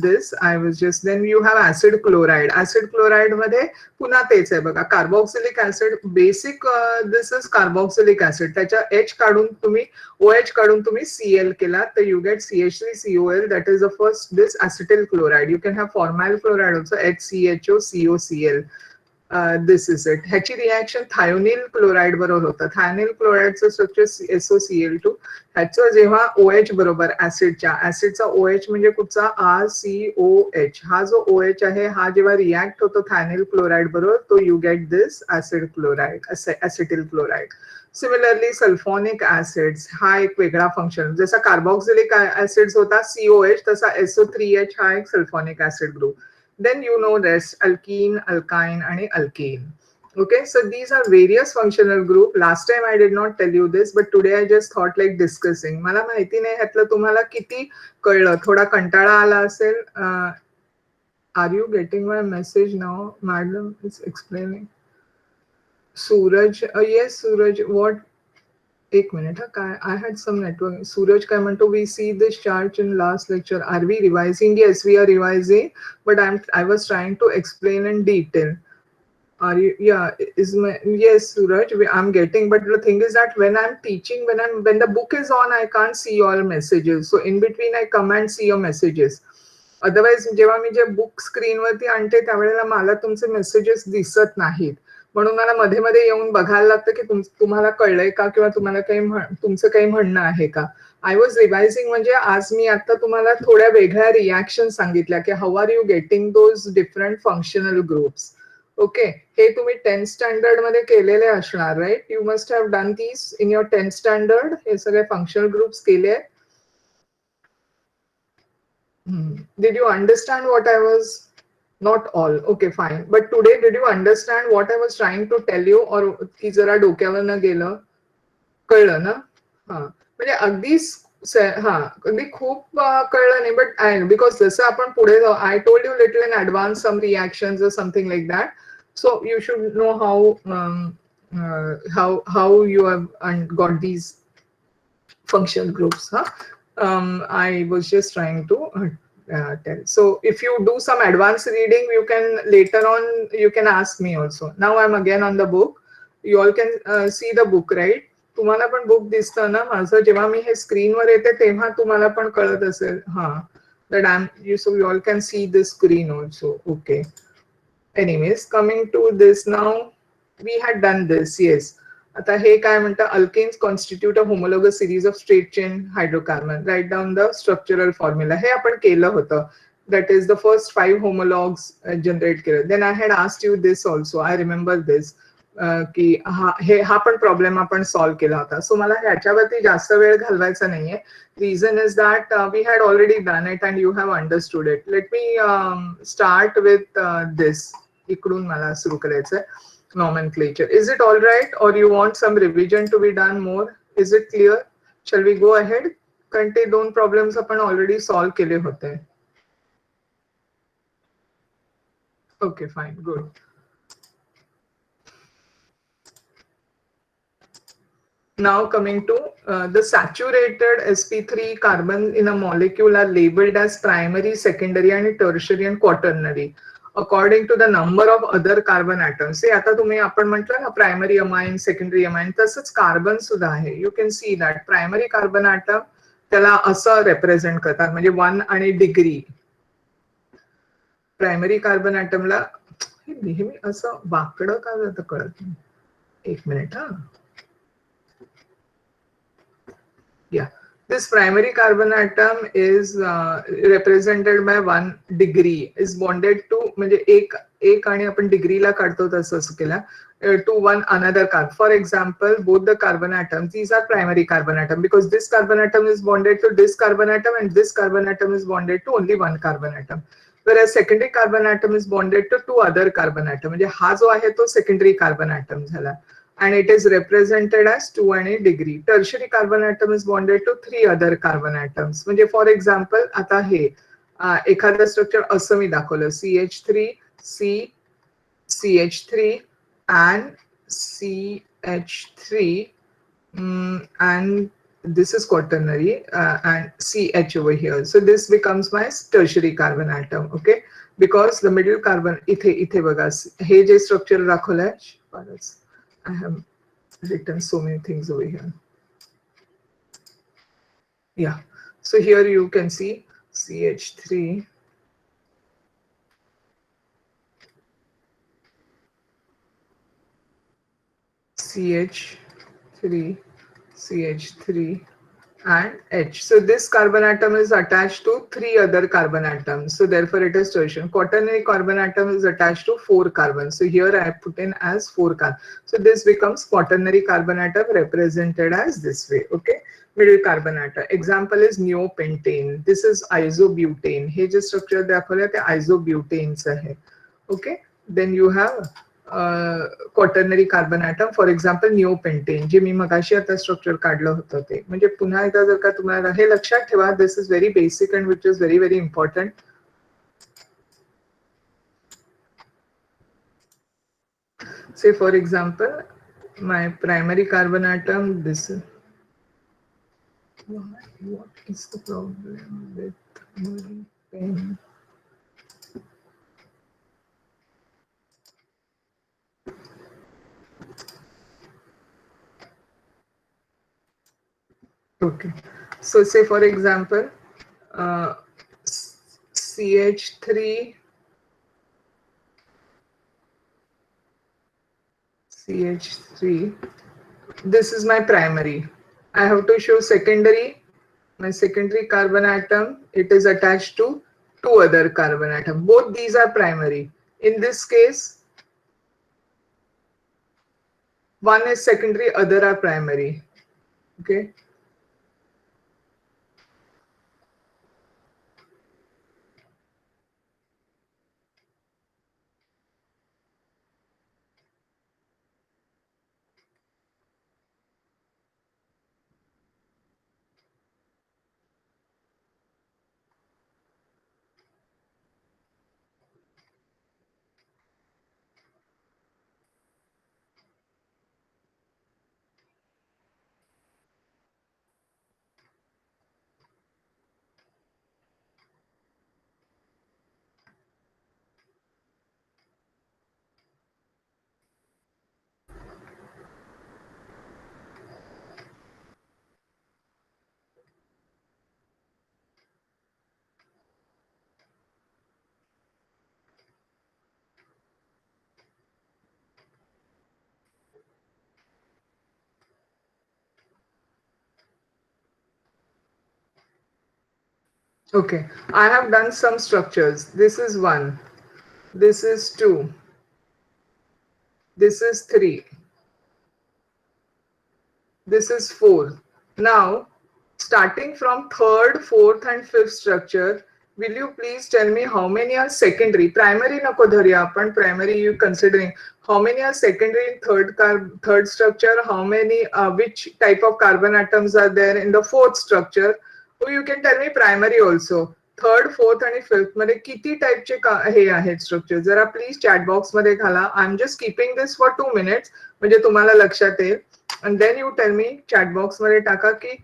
Speaker 2: this, I was just, then you have acid chloride. Acid chloride मध्ये पुन्हा तेच आहे बघा, carboxylic acid basic. This is carboxylic acid. त्याच्या H काढून तुम्ही OH काढून तुम्ही Cl केला तर you get CH3COL. that is the first this acetyl chloride. You can have formal chloride also, HCHO COCl. This is it. ह्याची reaction thionyl chloride बरोबर होतं. थायोनिल क्लोराइडचं स्ट्रक्चर SOCl2. ह्याचं जेव्हा OH बरोबर ऍसिडचा OH म्हणजे कुठचा RCOH. हा जो OH आहे हा जेव्हा रिॲक्ट होतो थायोनिल क्लोराइड बरोबर तो you get this acid chloride, acetyl chloride. Similarly sulphonic acids हा एक वेगळा फंक्शन. जसा कार्बोक्सिलिक ऍसिड्स होता COH तसा SO3H हा एक sulphonic acid group. Then you know rest, alkene, alkyne and alkane. Okay, so these are various functional group. Last time I did not tell you this, but today I just thought like discussing. मला माहिती नाही ह्यातलं तुम्हाला किती कळलं. थोडा कंटाळा आला असेल. Are you getting my message now? Madam is explaining. Suraj, yes Suraj, what? एक मिनिट हा. काय I had some network. Suraj काय म्हणतो, we see this chart in last lecture. Are we revising? Yes we are revising, but I was trying to explain in detail. Are you? Yeah, is my yes, Suraj. I'm getting, but the thing is that when I'm teaching, when the book is on, I can't see your messages. So in between, I come and see your messages. Otherwise, जेव्हा मी जे book स्क्रीनवरती आणते त्यावेळेला मला तुमचे messages दिसत नाहीत. म्हणून मला मध्ये मध्ये येऊन बघायला लागतं की तुम्हाला कळलंय का किंवा तुम्हाला काही तुमचं काही म्हणणं आहे का. आय वॉज रिवायझिंग म्हणजे आज मी आता तुम्हाला थोड्या वेगळ्या रिॲक्शन सांगितल्या की how are you getting those different functional groups. Okay, हे तुम्ही 10th स्टँडर्ड मध्ये केलेले असणार, right? You must have done these in your 10th standard. हे सगळे फंक्शनल ग्रुप्स केले आहेत. Did you understand what I was? Not all. Okay, fine. But today, did you understand what I was trying to tell you? Or की जरा डोक्यावरनं गेलं? कळलं ना? हा, म्हणजे अगदी हा अगदी खूप कळलं नाही, बट बिकॉज जसं आपण पुढे जाऊ, I told you little in advance some reactions or something like that. So you should know how you have got these functional groups. I was just trying to tell. So if you do some advanced reading, you can later on you can ask me also. Now I'm again on the book. You all can see the book, right? तुम्हाला पण book दिसतं ना माझं. जेव्हा मी हे स्क्रीनवर येते तेव्हा तुम्हाला पण कळत असेल. हा, that I'm you, so you all can see the screen also. Okay. Anyways, coming to this now, we had done this. Yes. आता हे काय म्हणतं, alkanes constitute a homologous series of straight chain hydrocarbon. Write down the structural formula. हे आपण केलं होतं. That is the first 5 homologs generate केलं. Then I had asked you this also. I remember this. की हा पण प्रॉब्लेम आपण solve केला होता. सो मला ह्याच्यावरती जास्त वेळ घालवायचा नाहीये. Reason is that we had already done it and you have understood it. Let me start with this. इकडून मला सुरू करायचंय. Nomenclature. Is it all right, or you want some revision to be done more? Is it clear? Shall we go ahead? कारण ते 2 problems आपण already solve केले होते. Okay, fine, good. Now coming to the saturated sp3 carbon in a molecule are labeled as primary, secondary and tertiary and quaternary. According to the number of other carbon atoms. आता तुम्ही आपण म्हटलं ना primary amine, secondary amine, तसंच carbon सुद्धा आहे. You can see that primary carbon atom त्याला असं रिप्रेझेंट करतात, म्हणजे 1 आणि डिग्री. प्रायमरी कार्बन ॲटमला नेहमी असं वाकडं का जातं कळत नाही. एक मिनिट हा. Yeah, this primary carbon atom is represented by 1 degree, is bonded to, म्हणजे एक आणि आपण डिग्रीला काढतो तसं असं केलं, to one another carbon. For example, both the carbon atoms, these are primary carbon atom because this carbon atom is bonded to this carbon atom and this carbon atom is bonded to only one carbon atom. Whereas secondary carbon atom is bonded to 2 other carbon atom. म्हणजे हा जो आहे तो secondary carbon atom झाला. And it is represented as 2 and a degree. Tertiary carbon atom is bonded to 3 other carbon atoms. म्हणजे for example आता हे एखादं structure असं मी दाखवलं, CH3, CH3 and CH3, and this is quaternary, and CH over here. So this becomes my tertiary carbon atom, okay? Because the middle carbon, इथे बघा, हे जे structure दाखवलंय, I have written so many things over here. Yeah, so here you can see CH3, CH3, CH3 and H. So this carbon atom is attached to 3 other carbon atoms. So therefore it is tertiary. Quaternary carbon atom is attached to 4 carbons. So here I have put in as 4 carbon. So this becomes quaternary carbon atom represented as this way. Okay. Middle carbon atom. Example is neopentane. This is isobutane. He just structure दाखवलं ते isobutanes आहे. Okay. Then you have quaternary carbon atom, for example neopentane, जे मी मगाशी आता structure काढलं होतं ते. म्हणजे पुन्हा एकदा जर का तुम्हाला हे लक्षात ठेवा, this is very basic and which is very very important. Say for example, my primary carbon atom, this is, what is the problem with my pen? Okay, so say for example, CH3, CH3, this is my primary. I have to show secondary. My secondary carbon atom, it is attached to 2 other carbon atom. Both these are primary. In this case, one is secondary, other are primary. Okay. Okay, I have done some structures. This is 1, this is 2, this is 3, this is 4. Now, starting from 3rd, 4th and 5th structure, will you please tell me how many are secondary? Primary नको धरूया आपण, primary you considering. How many are secondary in third structure? How many, which type of carbon atoms are there in the 4th structure? Or you can tell me primary also. 3rd, 4th आणि 5th मध्ये किती टाइपचे हे आहेत structure? जरा please chat box मध्ये घाला. I am just keeping this for 2 minutes म्हणजे तुम्हाला लक्षात येईल. And then you tell me chat box मध्ये टाका की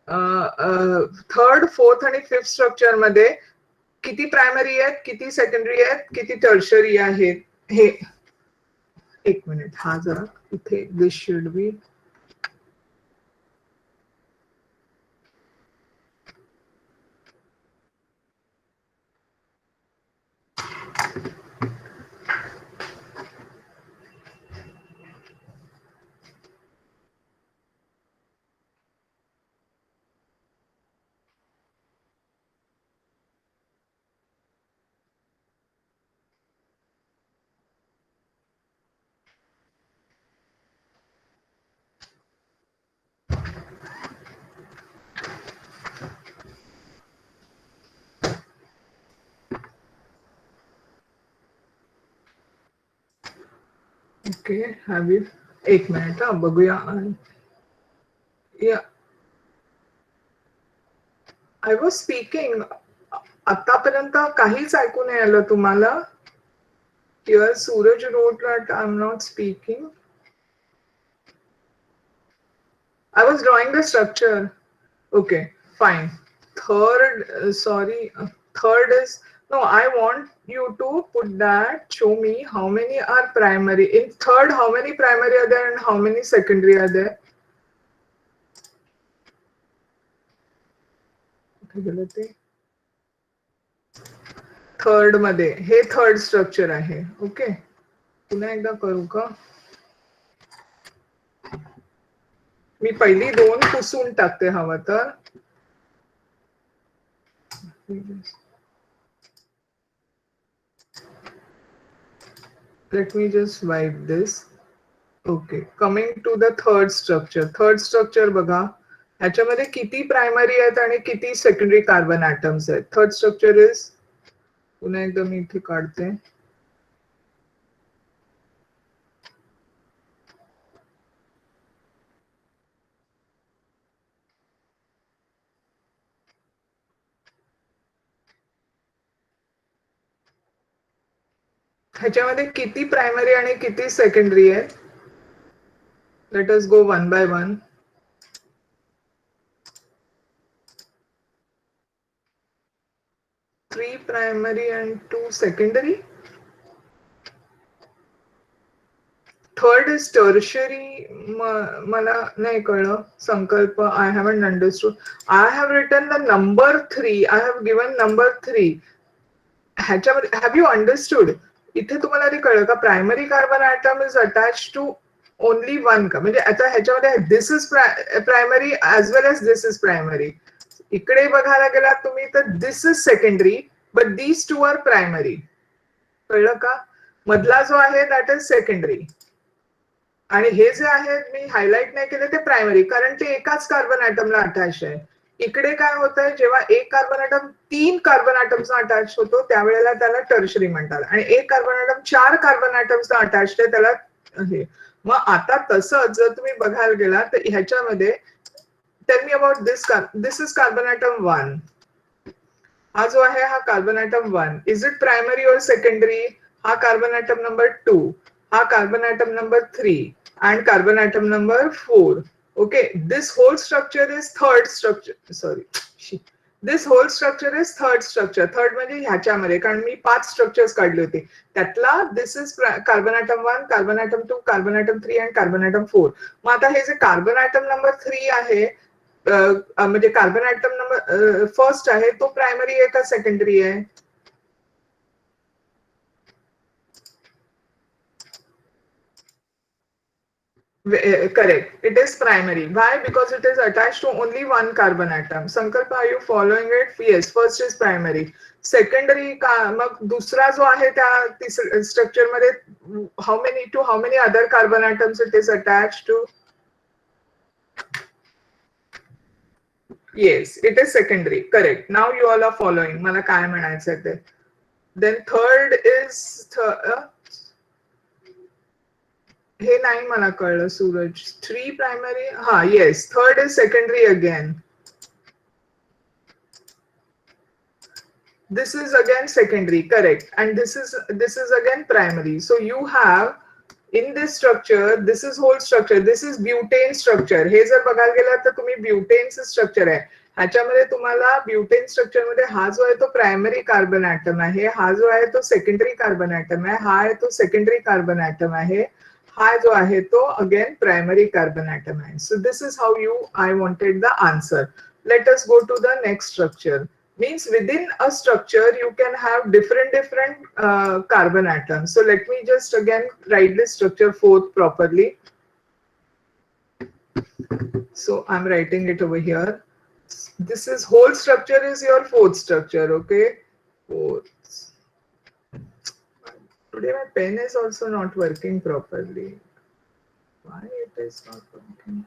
Speaker 2: 3rd, 4th आणि 5th स्ट्रक्चर मध्ये किती प्रायमरी आहेत, किती सेकंडरी आहेत, किती टर्शरी आहेत, हे एक मिनिट, हा जरा इथे this should be okay. Have you एक मिनिट हा बघूया. या आय वॉज स्पीकिंग. आतापर्यंत काहीच ऐकू नाही आलं तुम्हाला? Here Suraj wrote that I'm not speaking. I was drawing the structure. Okay, fine. Third, third is, no, I want you to put that, show me how many are primary. In third, how many primary are there and how many secondary are there? Third मध्ये हे third structure आहे. Okay, पुन्हा एकदा करू का? मी पहिली दोन पुसून टाकते हवं तर. Let me just wipe this. Okay, coming to the third structure. Third structure बघा, ह्याच्यामध्ये किती प्रायमरी आहेत आणि किती सेकंडरी कार्बन ॲटम्स आहेत. थर्ड स्ट्रक्चर इज, पुन्हा एकदा मी इथे काढते. ह्याच्यामध्ये किती प्रायमरी आणि किती सेकंडरी आहे? Late us go one by one. 3 primary and 2 secondary. Third is tertiary. मला नाही कळलं संकल्प. I haven't understood. I have written the number 3. I have given number 3. ह्याच्यामध्ये have you understood? इथे तुम्हाला ते कळलं का primary carbon atom is attach to only one का? म्हणजे आता ह्याच्यामध्ये this is primary as well as this is primary. इकडे बघायला गेलात तुम्ही तर this is secondary but these two are primary. कळलं का? मधला जो आहे दॅट इज सेकंडरी आणि हे जे आहेत मी हायलाइट नाही केले ते प्रायमरी, कारण ते एकाच कार्बन ॲटमला अटॅच आहे. इकडे काय होतंय, जेव्हा एक कार्बन ॲटम 3 कार्बन ॲटम्सना अटॅच होतो त्यावेळेला त्याला टर्शरी म्हणतात आणि एक कार्बन ॲटम 4 कार्बन ॲटम्सना अटॅच आहे त्याला हे. मग आता तसंच जर तुम्ही बघायला गेला तर ह्याच्यामध्ये tell me about this is carbon atom 1. हा जो आहे हा carbon atom 1. Is it primary और सेकंडरी? हा कार्बन ॲटम नंबर 2, हा carbon atom number 3 and carbon atom number 4. Okay, this whole structure is third structure. Sorry, this whole structure is third structure. Third म्हणजे ह्याच्यामध्ये, कारण मी 5 structures काढले होते त्यातला this is carbon atom 1, carbon atom 2, carbon atom 3 आणि carbon atom 4. मग आता हे जे कार्बन ॲटम नंबर 3 आहे म्हणजे कार्बन ॲटम नंबर फर्स्ट आहे तो प्रायमरी आहे का सेकंडरी आहे? Correct. It is primary. Why? Because it is attached to only one carbon atom. Sankalpa, are you following it? Yes. First is primary. Secondary का मग दुसरा जो आहे त्या स्ट्रक्चर मध्ये how many other carbon atoms it is attached to? Yes, it is secondary. Correct. Now you all are following. मला काय म्हणायचं ते. Then third is हे नाही मला कळलं सूरज. 3 प्रायमरी. हा yes. Third is secondary again. This is again secondary, correct, and this is again primary. So you have in this structure, this is whole structure, this is butane structure. हे जर बघायला गेला तर तुम्ही ब्युटेनचं structure आहे. ह्याच्यामध्ये तुम्हाला butane structure मध्ये हा जो आहे तो प्रायमरी कार्बन ॲटम आहे, हा जो आहे तो सेकंडरी कार्बन ॲटम आहे, हा आहे तो सेकंडरी कार्बन ॲटम आहे, हा जो आहे तो अगेन प्रायमरी कार्बन ॲटम आहे. So this is how you I wanted the answer. Let us go to the next structure. Means within a structure you can have different carbon atoms. So let me just again write this structure forth properly. So I'm writing it over here. This is whole structure is your fourth structure, okay? Fourth. Today my pen is also not working properly. Why it is not working?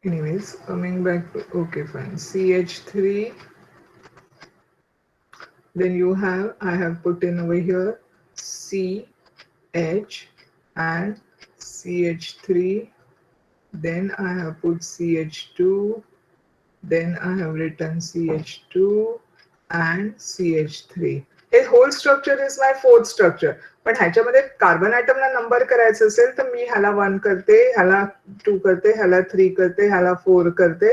Speaker 2: Anyways, coming back to, okay, fine. CH3. Then you have, I have put in over here CH and CH3. Then I have put CH2. Then I have written CH2 and CH3. हे whole structure is my fourth structure. पण ह्याच्यामध्ये carbon ॲटमला number करायचं असेल तर मी ह्याला 1 करते, ह्याला 2 करते, ह्याला 3 करते, ह्याला 4 करते,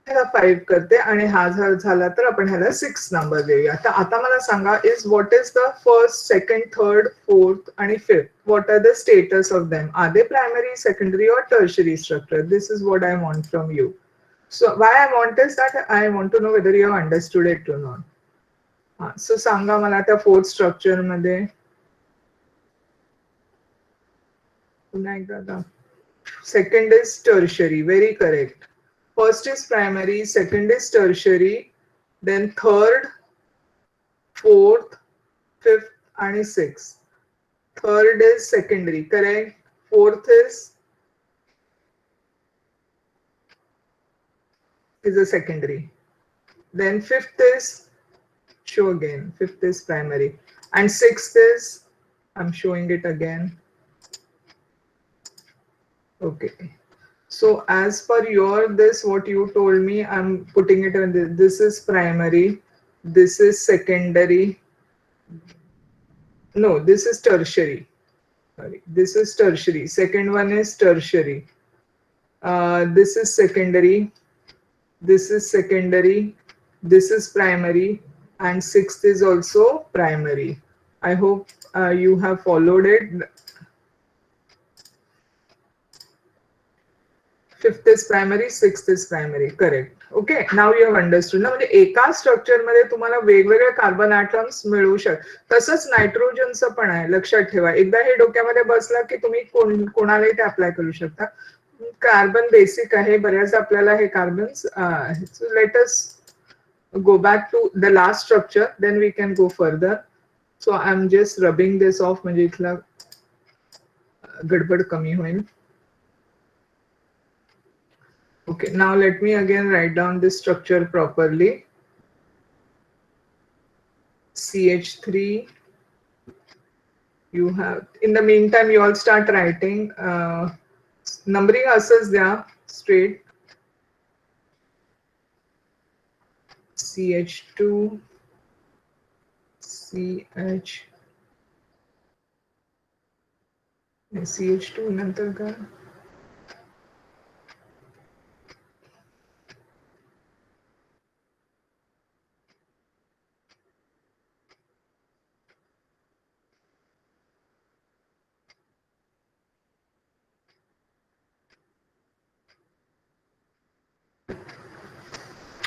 Speaker 2: ह्याला 5 करते आणि हा जर झाला तर आपण ह्याला 6 नंबर देऊया. तर आता मला सांगा is what is the first, second, third, fourth आणि fifth? What are the status of them? Are they primary, secondary और tertiary structure? This is what I want from you. So why I want is that I want to know whether you have understood it or not. So सांगा मला त्या fourth structure मध्ये पुन्हा एकदा. Second is tertiary, very correct. First is primary, second is tertiary, then third, fourth, fifth आणि sixth. Third is secondary, correct. Fourth is a secondary. Then fifth is, show again, fifth is primary. And sixth is, I'm showing it again. Okay. So as per your this, what you told me, I'm putting it in this. This is primary. This is secondary. No, this is tertiary. Sorry, this is tertiary. Second one is tertiary. This is secondary. This is secondary, this is primary, and sixth is also primary. I hope you have followed it. Fifth is primary, sixth is primary, correct. Okay, now you have understood ना. म्हणजे एका structure मध्ये तुम्हाला वेगवेगळे carbon atoms मिळू शकतात. तसंच नायट्रोजनचं पण आहे, लक्षात ठेवा. एकदा हे डोक्यामध्ये बसलं की तुम्ही कोणालाही ते अप्लाय करू शकता. कार्बन बेसिक आहे, बऱ्याच आपल्याला हे carbons. Let us go back to the last structure, then we can go further. So I'm just rubbing this off म्हणजे इथला गडबड कमी होईल. Okay, now let me again write down this structure properly. CH3. You have, in the meantime, you all start writing. Numbering असंच द्या straight. CH2, CH2 नंतर का?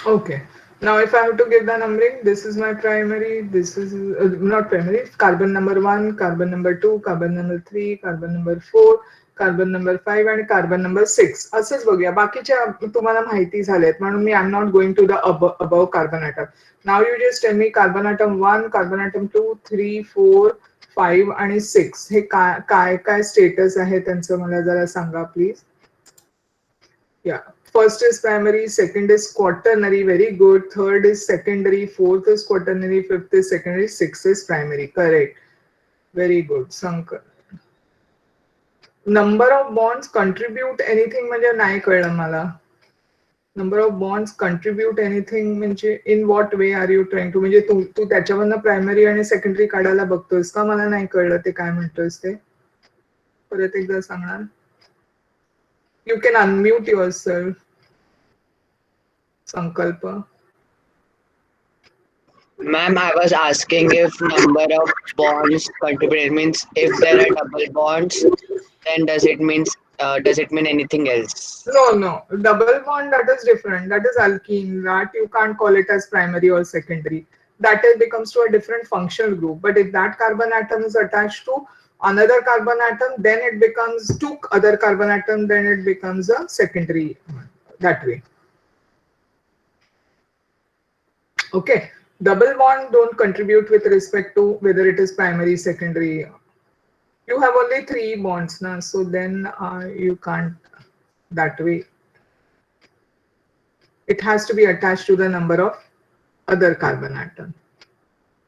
Speaker 2: Okay. Now if I have to give the numbering, this is my primary, this is not primary, carbon number 1, carbon number 2, carbon number 3, carbon number 4, carbon number 5 and carbon number 6. असंच बघूया. बाकीचे तुम्हाला माहिती झालेत म्हणून मी I'm not going to the above carbon atom. Now you just tell me carbon atom 1, carbon atom 2, 3, 4, 5 आणि 6 हे काय काय स्टेटस आहे त्यांचं मला जरा सांगा please. Yeah. First is primary, second is quaternary, very good. Third is secondary, fourth is quaternary, fifth is secondary, sixth is primary. Correct. Very good. Sankar. Number of bonds contribute anything म्हणजे नाही कळलं मला. Number of bonds contribute anything म्हणजे in what way are you trying to म्हणजे तू त्याच्यावरनं primary आणि secondary काढायला बघतोयस का? मला नाही कळलं ते काय म्हणतोयस ते. परत एकदा सांगणार. You can unmute yourself. संकल्प.
Speaker 3: Ma'am, I was asking if number of bonds contributed means if there are double bonds, then does it mean anything else?
Speaker 2: No. Double bond, that is different. That is alkene. That you can't call it as primary or secondary. That it becomes to a different functional group. But if that carbon atom is attached to another carbon atom, then it becomes two other carbon atom, then it becomes a secondary that way. Okay. Double bond don't contribute with respect to whether it is primary, secondary. You have only 3 bonds now, so then you can't that way. It has to be attached to the number of other carbon atom.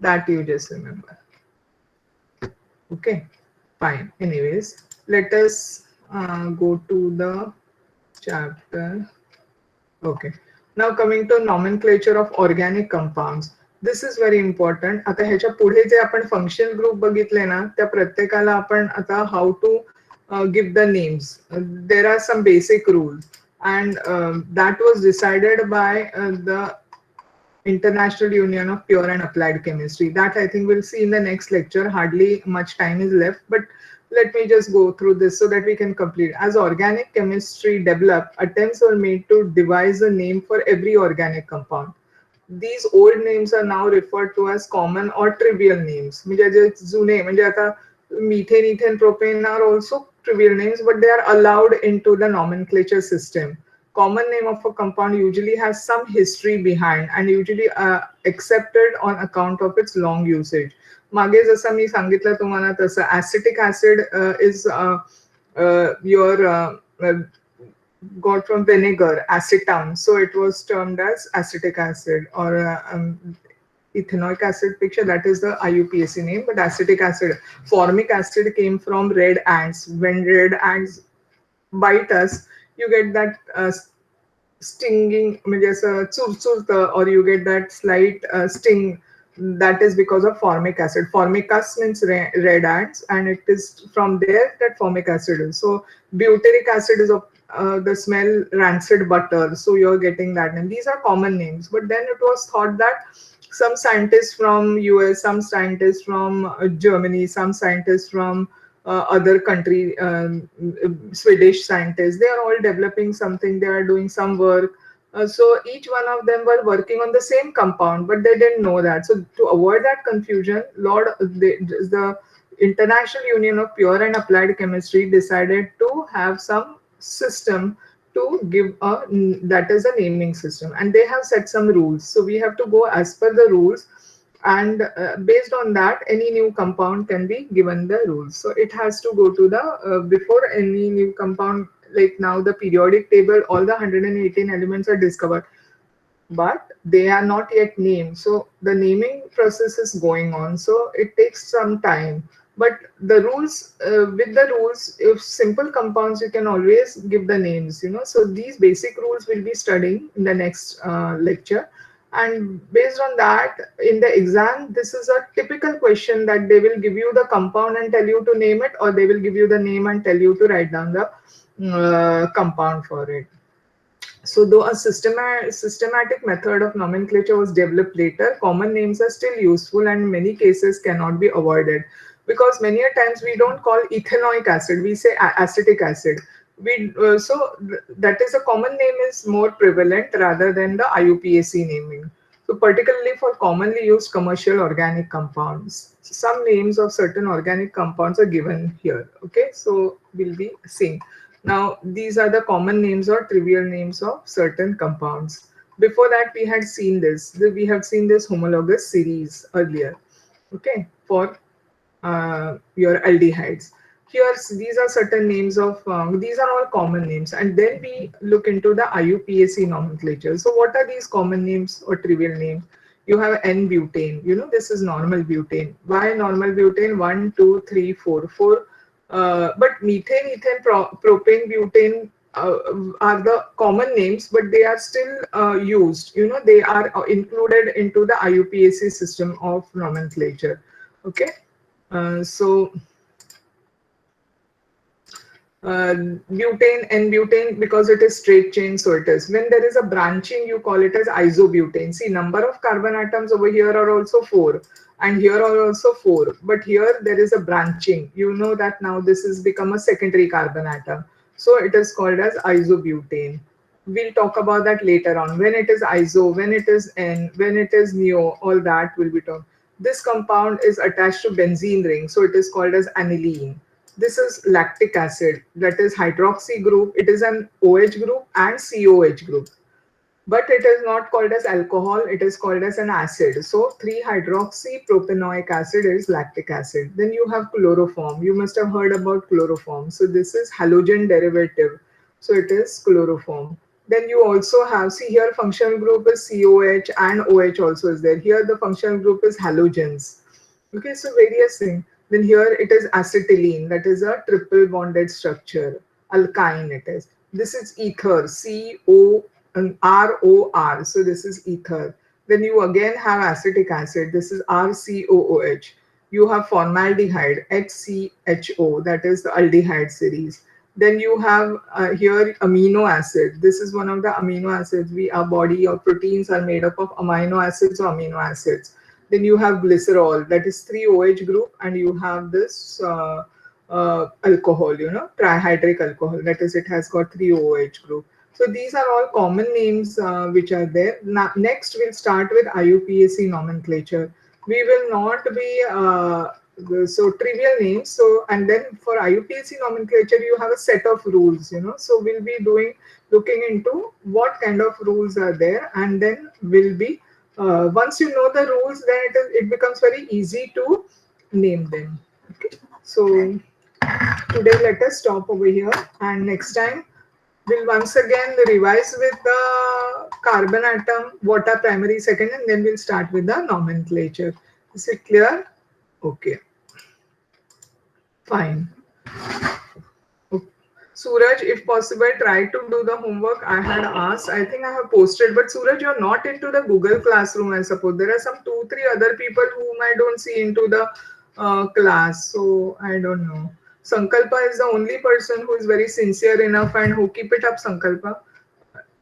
Speaker 2: That you just remember. Okay, fine. Anyways, let us go to the chapter. Okay. Now coming to nomenclature of organic compounds. This is very important. आता ह्याच्या पुढे जे आपण functional group बघितले ना, त्या प्रत्येकाला आपण आता how to give the names. There are some basic rules, and that was decided by the International Union of Pure and Applied Chemistry. That I think we'll see in the next lecture. Hardly much time is left, but let me just go through this so that we can complete. As organic chemistry developed, attempts were made to devise a name for every organic compound. These old names are now referred to as common or trivial names. म्हणजे जे जुने म्हणजे आता methane, ethane, propane are also trivial names, but they are allowed into the nomenclature system. Common name of a compound usually has some history behind and usually accepted on account of its long usage. मागे जसं मी सांगितलं तुम्हाला तसं acetic acid is got from vinegar, acetam, so it was termed as acetic acid, or ethanoic acid picture, that is the IUPAC name, but acetic acid. Formic acid came from red ants. When red ants bite us, you get that stinging, or you get that slight sting. That is because of formic acid. Formicus means red ants, and it is from there that formic acid is. So butyric acid is the smell rancid butter. So you're getting that name. These are common names. But then it was thought that some scientists from US, some scientists from Germany, some scientists from other country, Swedish scientists, they are all developing something. They are doing some work. So each one of them were working on the same compound, but they didn't know that. So to avoid that confusion, the International Union of Pure and Applied Chemistry decided to have some system to give that is a naming system, and they have set some rules. So we have to go as per the rules, and based on that, any new compound can be given the rules. So it has to go to the before any new compound. Like now the periodic table, all the 118 elements are discovered, but they are not yet named. So the naming process is going on. So it takes some time. But the rules, with the rules, if simple compounds, you can always give the names, So these basic rules we'll be studying in the next lecture. And based on that, in the exam, this is a typical question that they will give you the compound and tell you to name it, or they will give you the name and tell you to write down the compound for it. So though a systematic method of nomenclature was developed later, common names are still useful and in many cases cannot be avoided. Because many a times we don't call ethanoic acid, we say acetic acid. That is a common name is more prevalent rather than the IUPAC naming. So particularly for commonly used commercial organic compounds, some names of certain organic compounds are given here. Okay, so we'll be seeing. Now, these are the common names or trivial names of certain compounds. Before that, we had seen this. We have seen this homologous series earlier, okay, for your aldehydes. Here, these are certain names of, these are all common names. And then we look into the IUPAC nomenclature. So what are these common names or trivial names? You have N-butane. This is normal butane. Why normal butane? 1, 2, 3, 4. But methane, ethane, propane, butane, are the common names, but they are still used. You know, they are included into the IUPAC system of nomenclature. Okay, so butane and butane, because it is straight chain, so it is. When there is a branching, you call it as isobutane. See, number of carbon atoms over here are also 4 and here are also 4, but here there is a branching. You know that now this has become a secondary carbon atom, so it is called as isobutane. We'll talk about that later on. When it is iso, when it is n, when it is neo, all that will be talked. This compound is attached to benzene ring, so it is called as aniline. This is lactic acid, that is hydroxy group. It is an OH group and COH group. But it is not called as alcohol, it is called as an acid. So 3-hydroxypropanoic acid is lactic acid. Then you have chloroform. You must have heard about chloroform. So this is halogen derivative. So it is chloroform. Then you also have, see here functional group is COH and OH also is there. Here the functional group is halogens. Okay, so various things. Then here it is acetylene, that is a triple bonded structure. Alkyne it is. This is ether, COROR. So this is ether. Then you again have acetic acid. This is RCOOH. You have formaldehyde, HCHO, that is the aldehyde series. Then you have here amino acid. This is one of the amino acids. Our body or proteins are made up of amino acids or amino acids. Then you have glycerol, that is 3-OH group, and you have this alcohol, you know, trihydric alcohol, that is, it has got 3-OH group. So these are all common names which are there. Now, next, we'll start with IUPAC nomenclature. We will not be so trivial names. So, and then for IUPAC nomenclature, you have a set of rules, you know. So we'll be looking into what kind of rules are there, and then we'll be once you know the rules, then it becomes very easy to name them. Okay. So today let us stop over here, and next time we'll once again revise with the carbon atom, what are primary, second, and then we'll start with the nomenclature. Is it clear? Okay, fine. Okay. Suraj, if possible, try to do the homework I had asked. I think I have posted, but Suraj, you're not into the Google Classroom, I suppose. There are some 2-3 other people whom I don't see into the class, so I don't know. Sankalpa is the only person who is very sincere enough and who keep it up, Sankalpa.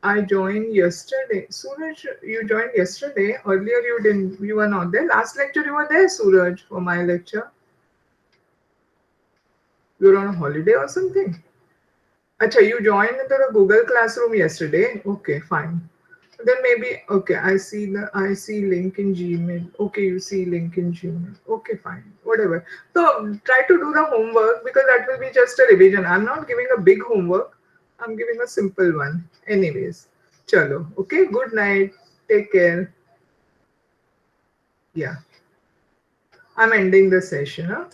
Speaker 2: I joined yesterday. Suraj, you joined yesterday. Earlier you didn't. You were not there. Last lecture you were there, Suraj, for my lecture. You were on a holiday or something. Acha, you joined into the Google Classroom yesterday. Okay, fine. Then maybe okay. I see link in Gmail. Okay, you see link in Gmail. Okay, fine. Whatever. So try to do the homework because that will be just a revision. I'm not giving a big homework. I'm giving a simple one. Anyways, chalo. Okay. Good night. Take care. Yeah. I'm ending the session. Huh?